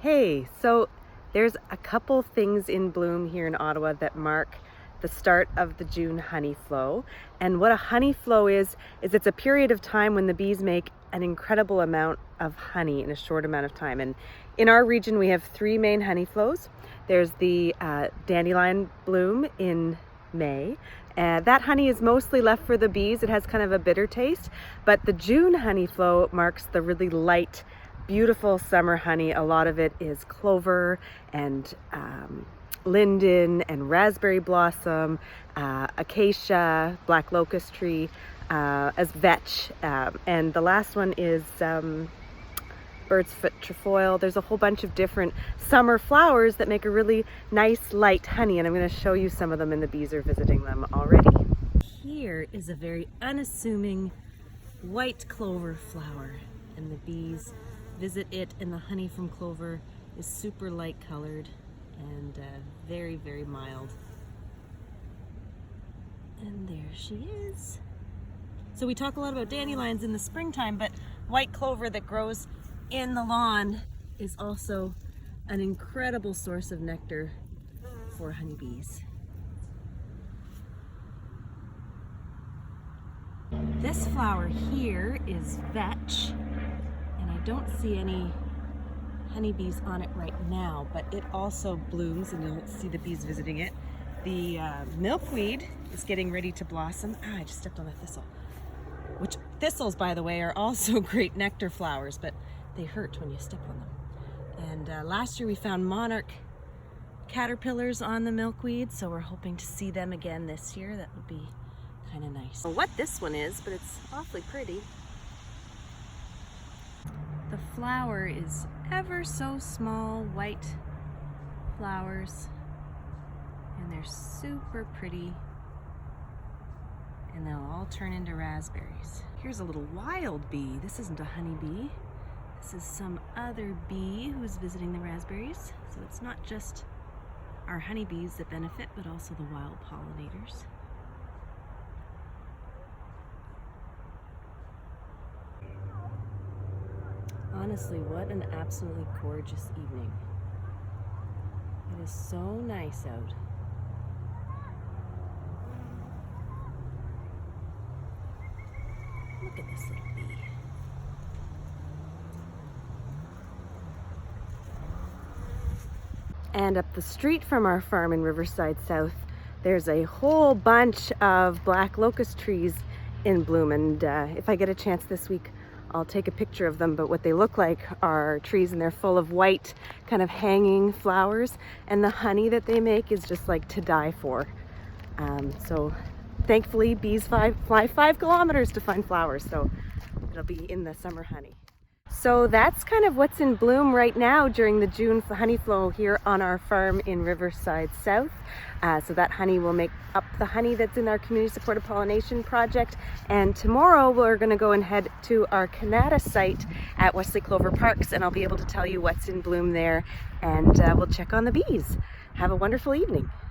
Hey, so there's a couple things in bloom here in Ottawa that mark the start of the June honey flow. And what a honey flow is it's a period of time when the bees make an incredible amount of honey in a short amount of time. And in our region, we have three main honey flows. There's the dandelion bloom in May. That honey is mostly left for the bees. It has kind of a bitter taste, but the June honey flow marks the really light, beautiful summer honey. A lot of it is clover and linden and raspberry blossom, acacia, black locust tree, as vetch, and the last one is bird's foot trefoil. There's a whole bunch of different summer flowers that make a really nice light honey, and I'm going to show you some of them, and the bees are visiting them already. Here is a very unassuming white clover flower, and the bees visit it, and the honey from clover is super light colored and very, very mild. And there she is. So we talk a lot about dandelions in the springtime, but white clover that grows in the lawn is also an incredible source of nectar for honeybees. This flower here is vetch, and I don't see any honeybees on it right now, but it also blooms, and you'll see the bees visiting it. The milkweed is getting ready to blossom. I just stepped on a thistle. Which thistles, by the way, are also great nectar flowers, but they hurt when you step on them. And last year we found monarch caterpillars on the milkweed, so we're hoping to see them again this year. That would be kind of nice. Well, what this one is, but it's awfully pretty. The flower is ever so small, white flowers, and they're super pretty, and they'll all turn into raspberries. Here's a little wild bee. This isn't a honeybee. This is some other bee who's visiting the raspberries. So it's not just our honeybees that benefit, but also the wild pollinators. Honestly, what an absolutely gorgeous evening. It is so nice out. Look at this little bee. And up the street from our farm in Riverside South, there's a whole bunch of black locust trees in bloom. And if I get a chance this week, I'll take a picture of them, but what they look like are trees, and they're full of white kind of hanging flowers, and the honey that they make is just like to die for. So thankfully bees fly 5 kilometers to find flowers, so it'll be in the summer honey. So that's kind of what's in bloom right now during the June honey flow here on our farm in Riverside South. So that honey will make up the honey that's in our community supported pollination project. And tomorrow we're going to go and head to our Canada site at Wesley Clover Parks, and I'll be able to tell you what's in bloom there, and we'll check on the bees. Have a wonderful evening.